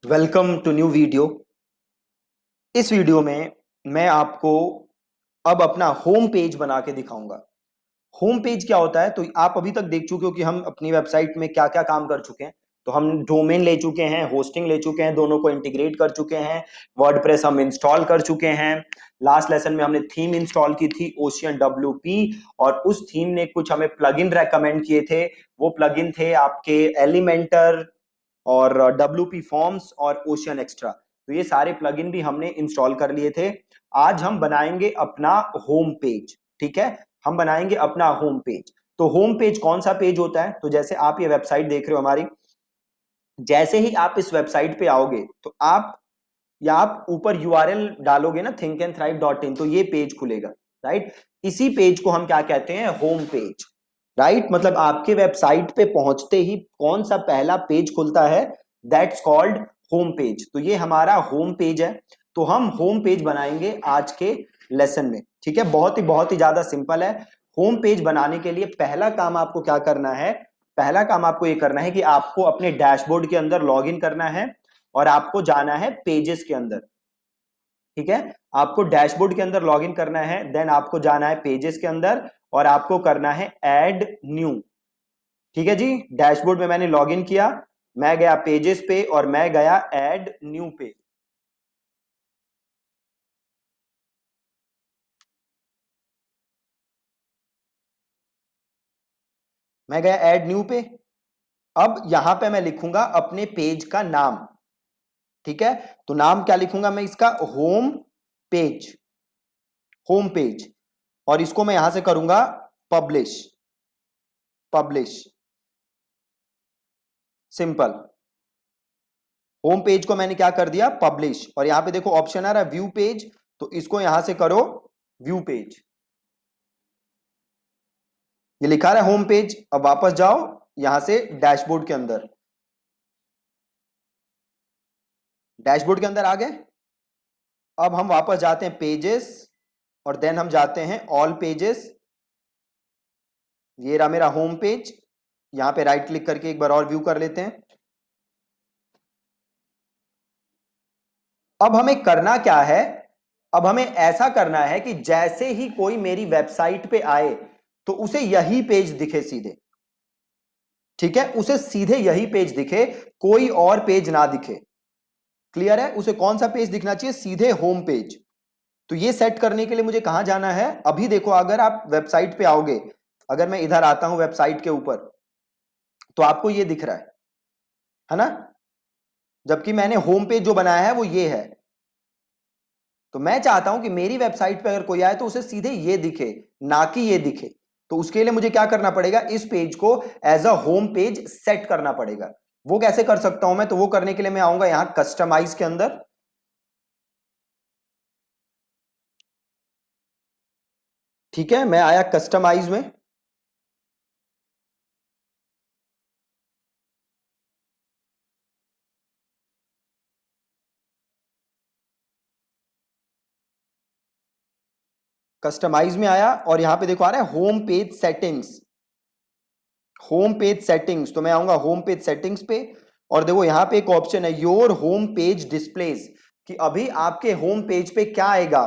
Welcome to new video. इस video में मैं आपको अब अपना होम पेज बना के दिखाऊंगा। होम पेज क्या होता है तो आप अभी तक देख चुके हो कि हम अपनी वेबसाइट में क्या क्या काम कर चुके हैं। तो हम डोमेन ले चुके हैं, होस्टिंग ले चुके हैं, दोनों को इंटीग्रेट कर चुके हैं, वर्डप्रेस हम इंस्टॉल कर चुके हैं। लास्ट लेसन में हमने थीम इंस्टॉल की थी ओशियन WP, और उस थीम ने कुछ हमें प्लगइन रेकमेंड किए थे। वो प्लगइन थे आपके एलिमेंटर और WP फॉर्म्स और ओशियन एक्स्ट्रा। तो ये सारे प्लगइन भी हमने इंस्टॉल कर लिए थे। आज हम बनाएंगे अपना होम पेज। ठीक है, हम बनाएंगे अपना होम पेज। तो होम पेज कौन सा पेज होता है? तो जैसे आप ये वेबसाइट देख रहे हो हमारी, जैसे ही आप इस वेबसाइट पे आओगे तो आप ऊपर URL डालोगे ना, thinkandthrive.in, तो ये पेज खुलेगा। राइट, इसी पेज को हम क्या कहते हैं? Home page. राइट, मतलब आपके वेबसाइट पे पहुंचते ही कौन सा पहला पेज खुलता है? That's called home page. तो ये हमारा होम पेज है। तो हम होम पेज बनाएंगे आज के लेसन में। ठीक है, बहुत ही ज्यादा सिंपल है। होम पेज बनाने के लिए पहला काम आपको क्या करना है? पहला काम आपको ये करना है कि आपको अपने डैशबोर्ड के अंदर लॉग इन करना है और आपको जाना है पेजेस के अंदर। ठीक है, आपको डैशबोर्ड के अंदर लॉगिन करना है, देन आपको जाना है पेजेस के अंदर और आपको करना है ऐड न्यू। ठीक है जी, डैशबोर्ड में मैंने लॉगिन किया, मैं गया पेजेस पे और मैं गया ऐड न्यू पे। मैं गया ऐड न्यू पे। अब यहां पे मैं लिखूंगा अपने पेज का नाम। ठीक है, तो नाम क्या लिखूंगा मैं इसका? Home page. Home page. और इसको मैं यहां से करूंगा publish. Publish, simple. Home page को मैंने क्या कर दिया? पब्लिश। और यहां पे देखो ऑप्शन आ रहा है व्यू पेज, तो इसको यहां से करो व्यू पेज। ये लिखा रहा है होम पेज। अब वापस जाओ यहां से डैशबोर्ड के अंदर। डैशबोर्ड के अंदर आ गए। अब हम वापस जाते हैं पेजेस और देन हम जाते हैं ऑल पेजेस। ये रहा मेरा होम पेज। यहां पे राइट क्लिक करके एक बार और व्यू कर लेते हैं। अब हमें करना क्या है? अब हमें ऐसा करना है कि जैसे ही कोई मेरी वेबसाइट पे आए तो उसे यही पेज दिखे सीधे। ठीक है, उसे सीधे यही पेज दिखे, कोई और पेज ना दिखे। क्लियर है? उसे कौन सा पेज दिखना चाहिए? सीधे होम पेज। तो ये सेट करने के लिए मुझे कहां जाना है? अभी देखो, अगर आप वेबसाइट पे आओगे, अगर मैं इधर आता हूं वेबसाइट के ऊपर, तो आपको ये दिख रहा है ना? जबकि मैंने होम पेज जो बनाया है वो ये है। तो मैं चाहता हूं कि मेरी वेबसाइट पे अगर कोई आए तो उसे सीधे ये दिखे, ना कि ये दिखे। तो उसके लिए मुझे क्या करना पड़ेगा? इस पेज को as a home page set करना पड़ेगा। वो कैसे कर सकता हूं मैं? तो वो करने के लिए मैं आऊंगा यहां कस्टमाइज के अंदर। ठीक है, मैं आया कस्टमाइज में। कस्टमाइज में आया और यहां पे देखो आ रहा है home page settings. Home page settings, तो मैं आऊंगा होम पेज सेटिंग्स पे। और देखो यहां पे एक ऑप्शन है योर होम पेज डिस्प्लेज, कि अभी आपके होम पेज पे क्या आएगा।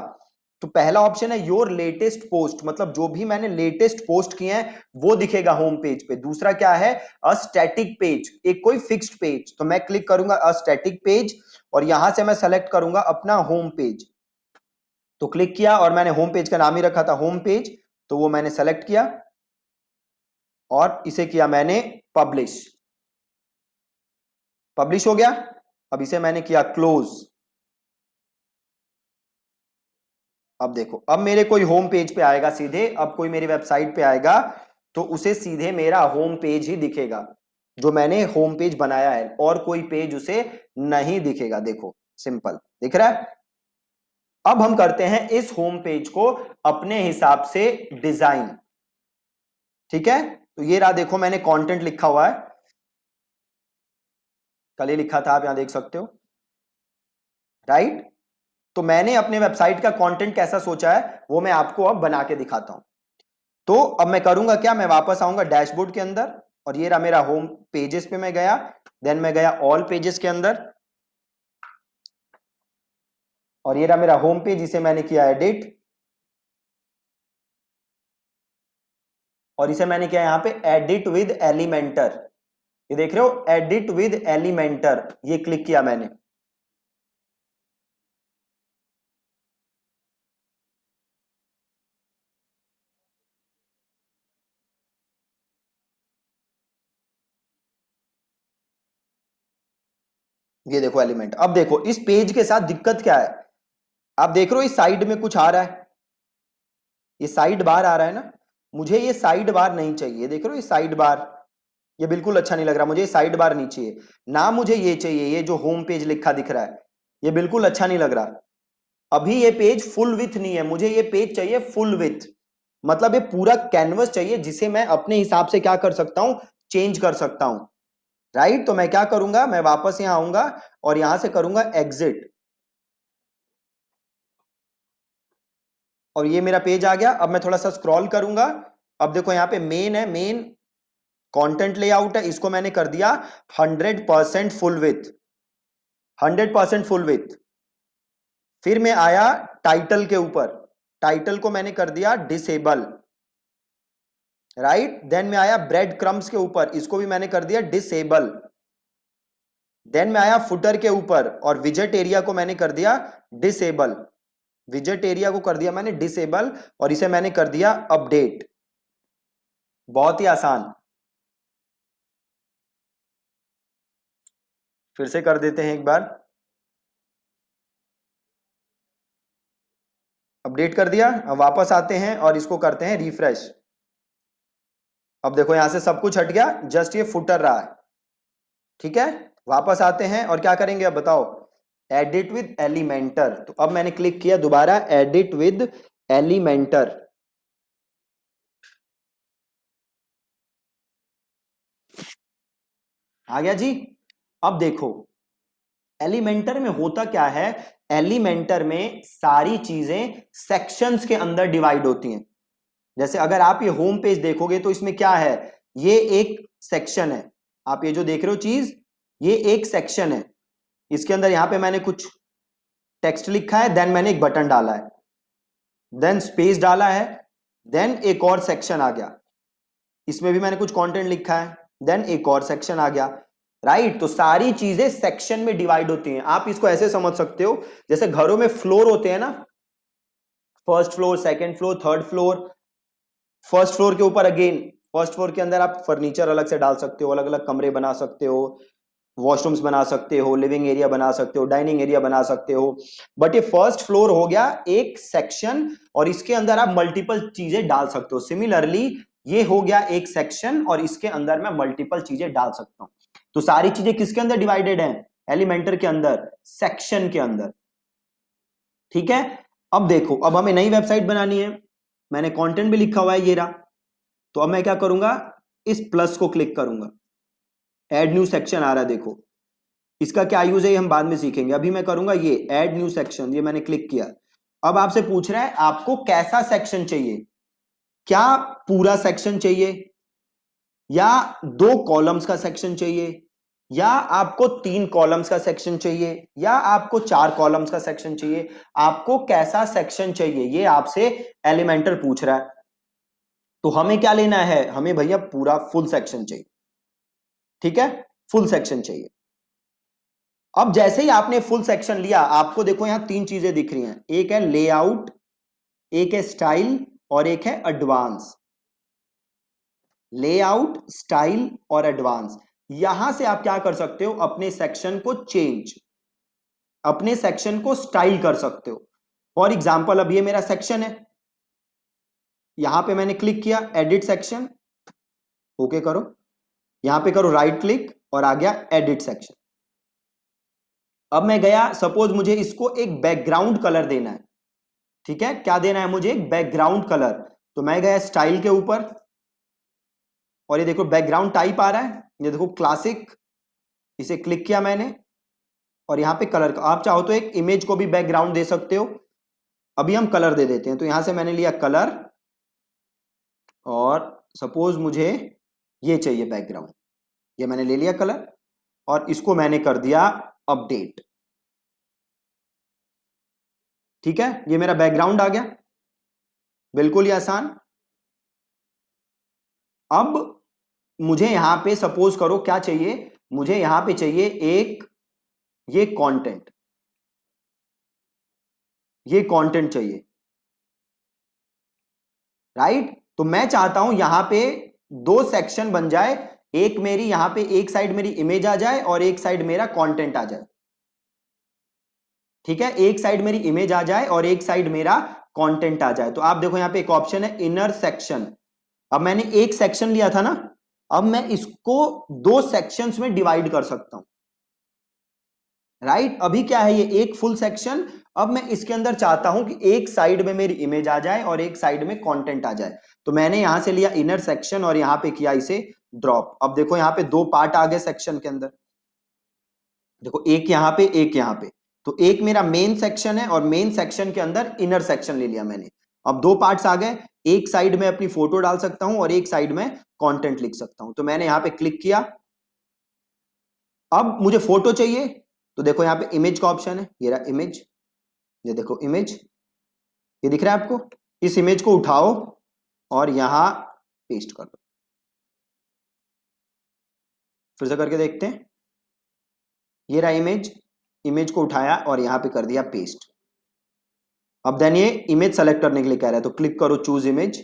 तो पहला ऑप्शन है योर लेटेस्ट पोस्ट, मतलब जो भी मैंने लेटेस्ट पोस्ट किए हैं वो दिखेगा होम पेज पे। दूसरा क्या है? अ स्टैटिक पेज, एक कोई फिक्स्ड पेज। तो मैं क्लिक करूंगा अ स्टैटिक पेज और यहां से मैं सेलेक्ट करूंगा अपना होम पेज। तो क्लिक किया और मैंने होम पेज का नाम ही रखा था होम पेज, तो वो मैंने सेलेक्ट किया और इसे किया मैंने पब्लिश। पब्लिश हो गया। अब इसे मैंने किया क्लोज। अब देखो, अब मेरे कोई होम पेज पे आएगा सीधे, अब कोई मेरी वेबसाइट पे आएगा तो उसे सीधे मेरा होम पेज ही दिखेगा, जो मैंने होम पेज बनाया है, और कोई पेज उसे नहीं दिखेगा। देखो सिंपल दिख रहा है। अब हम करते हैं इस होम पेज को अपने हिसाब से डिजाइन। ठीक है, तो ये रहा, देखो मैंने कंटेंट लिखा हुआ है, कल ही लिखा था, आप यहां देख सकते हो। राइट, तो मैंने अपने वेबसाइट का कंटेंट कैसा सोचा है वो मैं आपको अब बना के दिखाता हूं। तो अब मैं करूंगा क्या? मैं वापस आऊंगा डैशबोर्ड के अंदर और ये रहा मेरा होम पेजेस पे मैं गया, देन मैं गया ऑल पेजेस के अंदर। और ये रहा मेरा होम पेज, इसे मैंने किया एडिट, और इसे मैंने किया यहां पे एडिट विद एलिमेंटर। ये देख रहे हो, एडिट विद एलिमेंटर, ये क्लिक किया मैंने। ये देखो एलिमेंट। अब देखो इस पेज के साथ दिक्कत क्या है, आप देख रहे हो इस साइड में कुछ आ रहा है, ये साइड बार आ रहा है ना, मुझे ये साइड बार नहीं चाहिए। देख रहे हो ये साइड बार, ये बिल्कुल अच्छा नहीं लग रहा मुझे, साइड बार नहीं चाहिए ना, मुझे ये चाहिए, ये जो होम पेज लिखा दिख रहा है, ये बिल्कुल अच्छा नहीं लग रहा। अभी ये पेज फुल विथ नहीं है, मुझे ये पेज चाहिए फुल विथ, मतलब ये पूरा कैनवस चाहिए जिसे मैं अपने हिसाब से क्या कर सकता हूं, चेंज कर सकता हूं। राइट, तो मैं क्या करूंगा, मैं वापस यहां आऊंगा और यहां से करूंगा एग्जिट, और ये मेरा पेज आ गया। अब मैं थोड़ा सा स्क्रॉल करूंगा, अब देखो यहां पे मेन है, मेन कंटेंट लेआउट है, इसको मैंने कर दिया 100% फुल विथ, 100% फुल विथ। फिर मैं आया टाइटल के ऊपर, टाइटल को मैंने कर दिया डिसेबल। राइट, देन मैं आया ब्रेड क्रम्स के ऊपर, इसको भी मैंने कर दिया डिसेबल। देन मैं आया फुटर के ऊपर और विजेट एरिया को मैंने कर दिया डिसेबल, विजेट एरिया को कर दिया मैंने डिसेबल, और इसे मैंने कर दिया अपडेट। बहुत ही आसान, फिर से कर देते हैं एक बार, अपडेट कर दिया। अब वापस आते हैं और इसको करते हैं रिफ्रेश। अब देखो यहां से सब कुछ हट गया, जस्ट ये फुटर रहा है। ठीक है, वापस आते हैं और क्या करेंगे अब बताओ, एडिट विद एलिमेंटर। तो अब मैंने क्लिक किया दोबारा एडिट विद एलिमेंटर, आ गया जी। अब देखो एलिमेंटर में होता क्या है, एलिमेंटर में सारी चीजें सेक्शंस के अंदर डिवाइड होती हैं। जैसे अगर आप ये होम पेज देखोगे तो इसमें क्या है, ये एक सेक्शन है, आप ये जो देख रहे हो चीज, ये एक सेक्शन है। इसके अंदर यहां पे मैंने कुछ टेक्स्ट लिखा है, देन मैंने एक बटन डाला है, देन स्पेस डाला है, देन एक और सेक्शन आ गया, इसमें भी मैंने कुछ कंटेंट लिखा है, देन एक और सेक्शन आ गया। राइट, तो सारी चीजें सेक्शन में डिवाइड होती हैं। आप इसको ऐसे समझ सकते हो जैसे घरों में फ्लोर होते हैं ना, first floor, second floor, third floor. First floor के ऊपर अगेन, फर्स्ट फ्लोर के अंदर आप फर्नीचर अलग से डाल सकते हो, अलग अलग कमरे बना सकते हो, वॉशरूम्स बना सकते हो, लिविंग एरिया बना सकते हो, डाइनिंग एरिया बना सकते हो। बट ये फर्स्ट फ्लोर हो गया एक सेक्शन, और इसके अंदर आप मल्टीपल चीजें डाल सकते हो। सिमिलरली ये हो गया एक सेक्शन और इसके अंदर मैं मल्टीपल चीजें डाल सकता हूं। तो सारी चीजें किसके अंदर डिवाइडेड हैं, एलिमेंटर के अंदर, सेक्शन के अंदर। ठीक है, अब देखो अब हमें नई वेबसाइट बनानी है, मैंने कंटेंट भी लिखा हुआ है ये रहा। तो अब मैं क्या करूंगा, इस प्लस को क्लिक करूंगा, ऐड न्यू सेक्शन आ रहा है देखो, इसका क्या यूज है ये हम बाद में सीखेंगे। अभी मैं करूंगा ये ऐड न्यू सेक्शन, ये मैंने क्लिक किया। अब आपसे पूछ रहा है आपको कैसा सेक्शन चाहिए, क्या पूरा सेक्शन चाहिए, या दो कॉलम्स का सेक्शन चाहिए, या आपको तीन कॉलम्स का सेक्शन चाहिए, या आपको चार कॉलम्स का सेक्शन चाहिए, आपको कैसा सेक्शन चाहिए, ये आपसे एलिमेंटर पूछ रहा है। तो हमें क्या लेना है, हमें भैया पूरा फुल सेक्शन चाहिए। ठीक है, फुल सेक्शन चाहिए। अब जैसे ही आपने फुल सेक्शन लिया, आपको देखो यहां तीन चीजें दिख रही हैं, एक है लेआउट, एक है स्टाइल, और एक है एडवांस। लेआउट, स्टाइल और एडवांस, यहां से आप क्या कर सकते हो, अपने सेक्शन को चेंज, अपने सेक्शन को स्टाइल कर सकते हो। फॉर एग्जाम्पल अब ये मेरा सेक्शन है, यहां पे मैंने क्लिक किया एडिट सेक्शन, ओके करो, यहां पे करो राइट क्लिक और आ गया एडिट सेक्शन। अब मैं गया, सपोज मुझे इसको एक बैकग्राउंड कलर देना है। ठीक है, क्या देना है मुझे, एक बैकग्राउंड कलर। तो मैं गया स्टाइल के ऊपर, और ये देखो बैकग्राउंड टाइप आ रहा है, ये देखो क्लासिक, इसे क्लिक किया मैंने, और यहां पे कलर का आप चाहो तो एक इमेज को भी बैकग्राउंड दे सकते हो। अभी हम कलर दे देते हैं, तो यहां से मैंने लिया कलर, और सपोज मुझे ये चाहिए बैकग्राउंड, ये मैंने ले लिया कलर, और इसको मैंने कर दिया अपडेट। ठीक है, ये मेरा बैकग्राउंड आ गया, बिल्कुल ही आसान। अब मुझे यहां पे सपोज करो क्या चाहिए, मुझे यहां पे चाहिए एक, ये कंटेंट, ये कंटेंट चाहिए, राइट। तो मैं चाहता हूं यहां पे दो सेक्शन बन जाए, एक मेरी यहां पे एक साइड मेरी इमेज आ जाए और एक साइड मेरा कंटेंट आ जाए। ठीक है, एक साइड मेरी इमेज आ जाए और एक साइड मेरा कंटेंट आ जाए। तो आप देखो यहां पे एक ऑप्शन है इनर सेक्शन। अब मैंने एक सेक्शन लिया था ना, अब मैं इसको दो सेक्शंस में डिवाइड कर सकता हूं, राइट। अभी क्या है, ये एक फुल सेक्शन, अब मैं इसके अंदर चाहता हूं कि एक साइड में मेरी इमेज आ जाए और एक साइड में कंटेंट आ जाए। तो मैंने यहां से लिया इनर सेक्शन और यहां पे किया इसे ड्रॉप। अब देखो यहां पे दो पार्ट आ गए सेक्शन के अंदर, देखो एक यहां पे एक यहां पे। तो एक मेरा मेन सेक्शन है और मेन सेक्शन के अंदर इनर सेक्शन ले लिया मैंने। अब दो पार्ट्स आ गए, एक साइड में अपनी फोटो डाल सकता हूं और एक साइड में कंटेंट लिख सकता हूं। तो मैंने यहां पे क्लिक किया। अब मुझे फोटो चाहिए, तो देखो यहां पे इमेज का ऑप्शन है, ये रहा इमेज, ये देखो इमेज, ये दिख रहा है आपको। इस इमेज को उठाओ और यहां पेस्ट कर दो। फिर से करके देखते हैं, ये रहा इमेज, इमेज को उठाया और यहां पे कर दिया पेस्ट। अब देन ये इमेज सेलेक्ट करने के लिए कह रहा है, तो क्लिक करो चूज इमेज।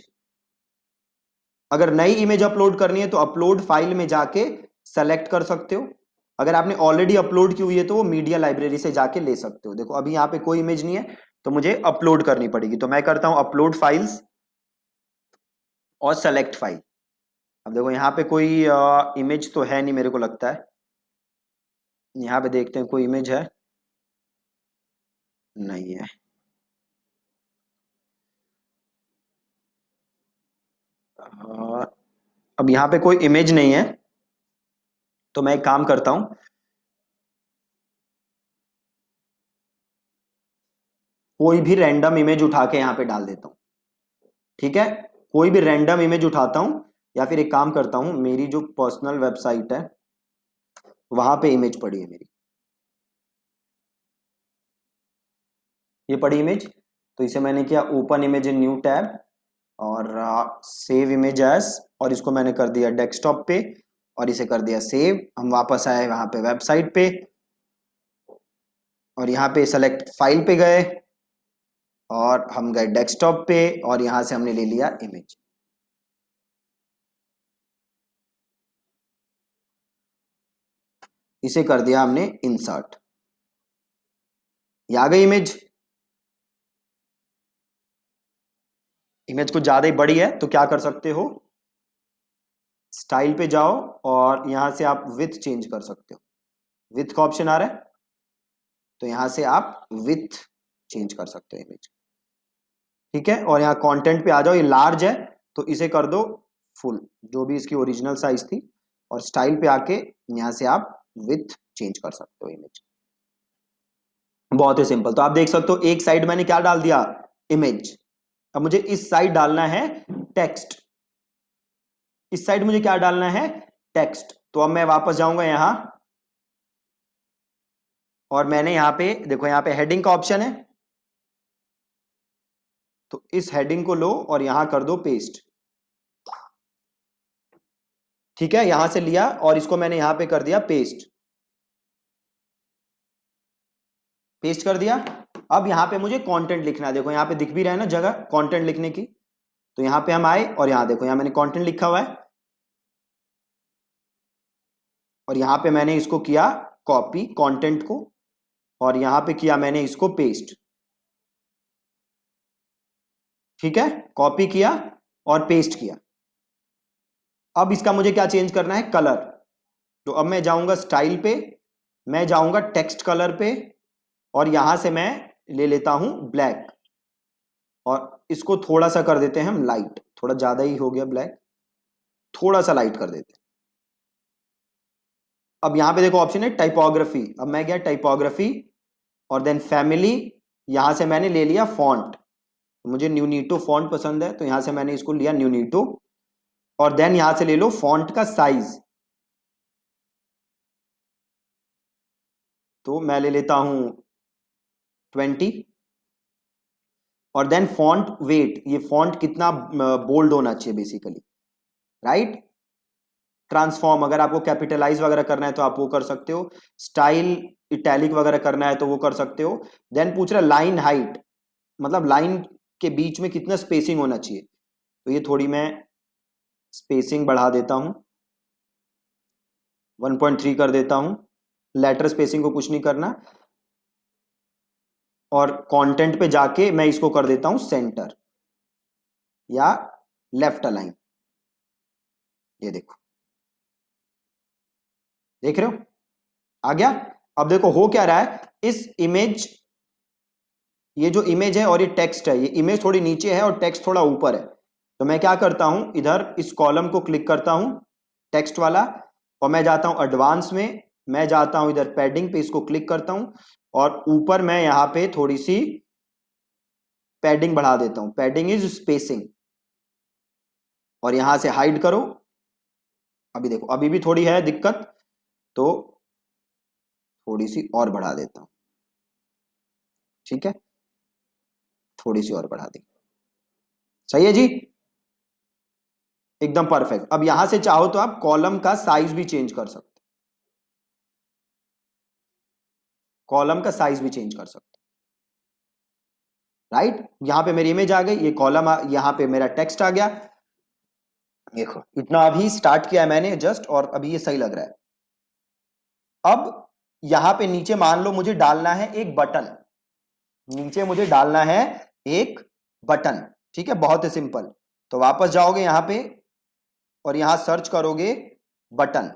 अगर नई इमेज अपलोड करनी है तो अपलोड फाइल में जाके सेलेक्ट कर सकते हो। अगर आपने ऑलरेडी अपलोड की हुई है तो वो मीडिया लाइब्रेरी से जाके ले सकते हो। देखो अभी यहाँ पे कोई इमेज नहीं है तो मुझे अपलोड करनी पड़ेगी, तो मैं करता हूं अपलोड फाइल्स और सेलेक्ट फाइल। अब देखो यहाँ पे कोई इमेज तो है नहीं मेरे को लगता है, यहाँ पे देखते हैं कोई इमेज है, नहीं है। अ, अब यहाँ पे कोई इमेज नहीं है, तो मैं एक काम करता हूं, कोई भी रैंडम इमेज उठा के यहाँ पे डाल देता हूँ। ठीक है, कोई भी रैंडम इमेज उठाता हूं, या फिर एक काम करता हूं, मेरी जो पर्सनल वेबसाइट है वहां पे इमेज पड़ी है मेरी, ये पड़ी इमेज। तो इसे मैंने किया open image in new tab और सेव इमेज एज, और इसको मैंने कर दिया डेस्कटॉप पे और इसे कर दिया सेव। हम वापस आए वहां पे वेबसाइट पे और यहाँ पे सेलेक्ट फाइल पे गए और हम गए डेस्कटॉप पे और यहां से हमने ले लिया इमेज। इसे कर दिया हमने इंसर्ट, ये आ गई इमेज। इमेज कुछ ज्यादा ही बड़ी है तो क्या कर सकते हो, स्टाइल पे जाओ और यहां से आप विथ चेंज कर सकते हो। विथ का ऑप्शन आ रहा है, तो यहां से आप विथ चेंज कर सकते हो इमेज। ठीक है, और यहाँ कंटेंट पे आ जाओ, ये लार्ज है तो इसे कर दो फुल, जो भी इसकी ओरिजिनल साइज थी। और स्टाइल पे आके यहां से आप विथ चेंज कर सकते हो इमेज। बहुत ही सिंपल। तो आप देख सकते हो एक साइड मैंने क्या डाल दिया, इमेज। अब मुझे इस साइड डालना है टेक्स्ट, इस साइड मुझे क्या डालना है, टेक्स्ट। तो अब मैं वापस जाऊंगा यहां और मैंने यहां पे देखो, यहां पे हेडिंग का ऑप्शन है, तो इस हेडिंग को लो और यहां कर दो पेस्ट। ठीक है, यहां से लिया और इसको मैंने यहां पे कर दिया पेस्ट, पेस्ट कर दिया। अब यहां पे मुझे कंटेंट लिखना है, देखो यहां पे दिख भी रहा है ना जगह कंटेंट लिखने की। तो यहां पे हम आए और यहां देखो, यहां मैंने कंटेंट लिखा हुआ है और यहां पे मैंने इसको किया कॉपी कंटेंट को और यहां पे किया मैंने इसको पेस्ट। ठीक है, कॉपी किया और पेस्ट किया। अब इसका मुझे क्या चेंज करना है, कलर। तो अब मैं जाऊंगा स्टाइल पे, मैं जाऊंगा टेक्स्ट कलर पे और यहां से मैं ले लेता हूं ब्लैक और इसको थोड़ा सा कर देते हैं हम लाइट, थोड़ा ज्यादा ही हो गया ब्लैक, थोड़ा सा लाइट कर देते हैं। अब यहां पे देखो ऑप्शन है टाइपोग्राफी, अब मैं गया टाइपोग्राफी और देन फैमिली, यहां से मैंने ले लिया फॉन्ट। मुझे न्यूनीटो फॉन्ट पसंद है तो यहां से मैंने इसको लिया न्यूनीटो और देन यहां से ले लो फॉन्ट का साइज। तो मैं ले लेता हूं 20। और देन फॉन्ट वेट, ये फॉन्ट कितना बोल्ड होना चाहिए बेसिकली, राइट। ट्रांसफॉर्म, अगर आपको कैपिटलाइज वगैरह करना है तो आप वो कर सकते हो, स्टाइल इटैलिक वगैरह करना है तो वो कर सकते हो। देन पूछ रहा लाइन हाइट, मतलब लाइन के बीच में कितना स्पेसिंग होना चाहिए, तो ये थोड़ी मैं स्पेसिंग बढ़ा देता हूं, 1.3 कर देता हूं। लेटर स्पेसिंग को कुछ नहीं करना, और कंटेंट पे जाके मैं इसको कर देता हूं सेंटर या लेफ्ट अलाइन। ये देखो, देख रहे हो आ गया। अब देखो हो क्या रहा है, इस इमेज, ये जो इमेज है और ये टेक्स्ट है, ये इमेज थोड़ी नीचे है और टेक्स्ट थोड़ा ऊपर है। तो मैं क्या करता हूं, इधर इस कॉलम को क्लिक करता हूं, टेक्स्ट वाला, और मैं जाता हूं एडवांस में, मैं जाता हूं इधर पैडिंग पे, इसको क्लिक करता हूं, और ऊपर मैं यहां पे थोड़ी सी पैडिंग बढ़ा देता हूं, पैडिंग इज स्पेसिंग, और यहां से हाइड करो। अभी देखो अभी भी थोड़ी है दिक्कत, तो थोड़ी सी और बढ़ा देता हूं, ठीक है, थोड़ी सी और बढ़ा दी, सही है जी, एकदम परफेक्ट। अब यहां से चाहो तो आप कॉलम का साइज भी चेंज कर सकते, कॉलम का साइज भी चेंज कर सकते, राइट। यहां पे मेरी इमेज आ गई, ये कॉलम, यहां पे मेरा टेक्स्ट आ गया। देखो इतना अभी स्टार्ट किया है मैंने जस्ट, और अभी ये सही लग रहा है। अब यहां पे नीचे मान लो मुझे डालना है एक बटन, नीचे मुझे डालना है एक बटन, ठीक है, बहुत ही सिंपल। तो वापस जाओगे यहां पे और यहां सर्च करोगे बटन,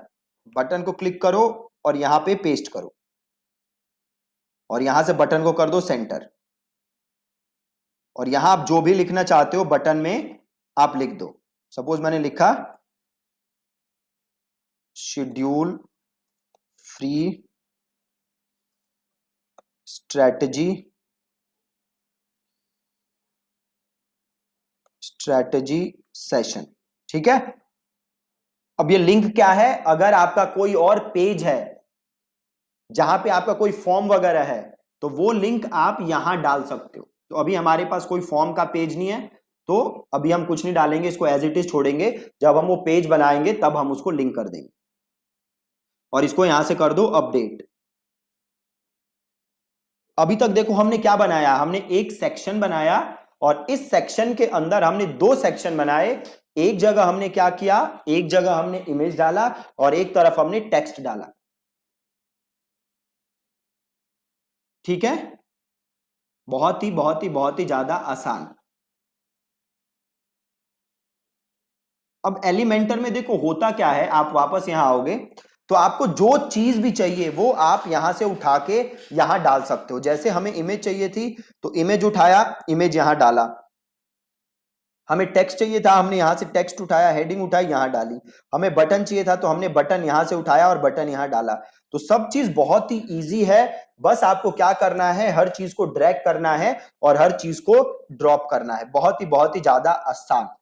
बटन को क्लिक करो और यहां पे पेस्ट करो, और यहां से बटन को कर दो सेंटर, और यहां आप जो भी लिखना चाहते हो बटन में आप लिख दो। सपोज मैंने लिखा schedule free strategy, strategy session, ठीक है। अब ये लिंक क्या है, अगर आपका कोई और पेज है जहां पे आपका कोई फॉर्म वगैरह है, तो वो लिंक आप यहां डाल सकते हो। तो अभी हमारे पास कोई फॉर्म का पेज नहीं है, तो अभी हम कुछ नहीं डालेंगे, इसको एज इट इज छोड़ेंगे। जब हम वो पेज बनाएंगे तब हम उसको लिंक कर देंगे, और इसको यहां से कर दो अपडेट। अभी तक देखो हमने क्या बनाया, हमने एक सेक्शन बनाया, और इस सेक्शन के अंदर हमने दो सेक्शन बनाए। एक जगह हमने क्या किया, एक जगह हमने इमेज डाला और एक तरफ हमने टेक्स्ट डाला, ठीक है। बहुत ही बहुत ही बहुत ही ज्यादा आसान। अब एलिमेंटर में देखो होता क्या है, आप वापस यहां आओगे तो आपको जो चीज भी चाहिए वो आप यहां से उठा के यहां डाल सकते हो। जैसे हमें इमेज चाहिए थी तो इमेज उठाया, इमेज यहां डाला। हमें टेक्स्ट चाहिए था, हमने यहां से टेक्स्ट उठाया, हेडिंग उठाई यहां डाली। हमें बटन चाहिए था तो हमने बटन यहां से उठाया और बटन यहां डाला। तो सब चीज बहुत ही इजी है, बस आपको क्या करना है, हर चीज को ड्रैग करना है और हर चीज को ड्रॉप करना है, बहुत ही ज्यादा आसान।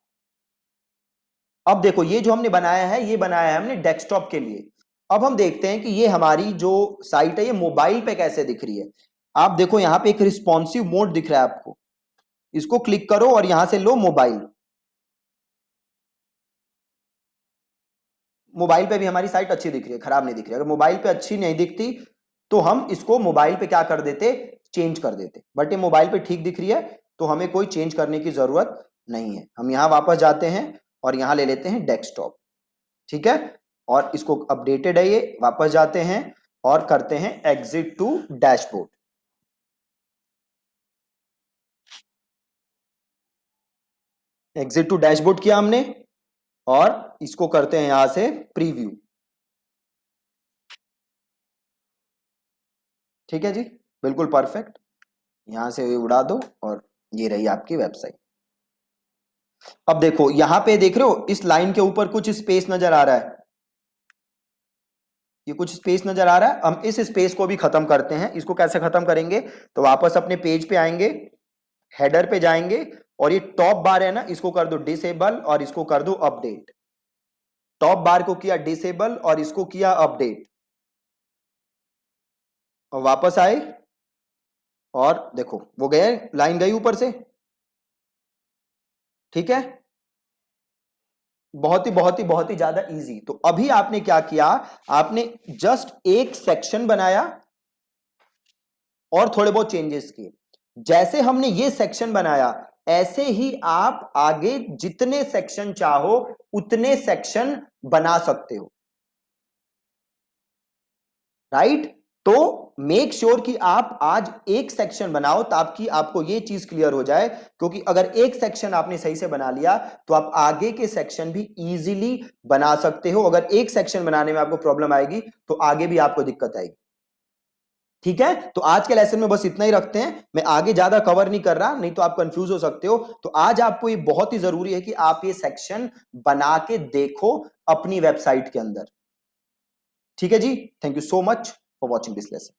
अब देखो ये जो हमने बनाया है, ये बनाया है हमने डेस्कटॉप के लिए। अब हम देखते हैं कि ये हमारी जो साइट है ये मोबाइल पे कैसे दिख रही है। आप देखो यहां पे एक रिस्पॉन्सिव मोड दिख रहा है आपको, इसको क्लिक करो और यहां से लो मोबाइल। मोबाइल पे भी हमारी साइट अच्छी दिख रही है, खराब नहीं दिख रही। अगर मोबाइल पे अच्छी नहीं दिखती तो हम इसको मोबाइल पे क्या कर देते, चेंज कर देते, बट ये मोबाइल पे ठीक दिख रही है तो हमें कोई चेंज करने की जरूरत नहीं है। हम यहां वापस जाते हैं और यहां ले लेते हैं डेस्कटॉप, ठीक है, और इसको अपडेटेड है ये, वापस जाते हैं और करते हैं exit to dashboard. Exit to dashboard किया हमने, और इसको करते हैं यहां से प्रीव्यू, ठीक है जी, बिल्कुल परफेक्ट। यहां से उड़ा दो और ये रही आपकी वेबसाइट। अब देखो यहां पे देख रहे हो इस लाइन के ऊपर कुछ स्पेस नजर आ रहा है, ये कुछ स्पेस नजर आ रहा है। हम इस स्पेस को भी खत्म करते हैं। इसको कैसे खत्म करेंगे, तो वापस अपने पेज पे आएंगे, हेडर पे जाएंगे, और ये टॉप बार है ना, इसको कर दो डिसेबल और इसको कर दो अपडेट। टॉप बार को किया डिसेबल और इसको किया अपडेट, और वापस आए और देखो वो गए, लाइन गई ऊपर से। ठीक है, बहुत ही ज्यादा इजी। तो अभी आपने क्या किया, आपने जस्ट एक सेक्शन बनाया और थोड़े बहुत चेंजेस किए। जैसे हमने ये सेक्शन बनाया, ऐसे ही आप आगे जितने सेक्शन चाहो उतने सेक्शन बना सकते हो, राइट। तो मेक श्योर कि आप आज एक सेक्शन बनाओ ताकि आपको ये चीज क्लियर हो जाए, क्योंकि अगर एक सेक्शन आपने सही से बना लिया तो आप आगे के सेक्शन भी इजीली बना सकते हो। अगर एक सेक्शन बनाने में आपको प्रॉब्लम आएगी तो आगे भी आपको दिक्कत आएगी। ठीक है, तो आज के लेसन में बस इतना ही रखते हैं, मैं आगे ज्यादा कवर नहीं कर रहा, नहीं तो आप कंफ्यूज हो सकते हो। तो आज आपको ये बहुत ही जरूरी है कि आप ये सेक्शन बना के देखो अपनी वेबसाइट के अंदर। ठीक है जी, thank you so much for watching this lesson.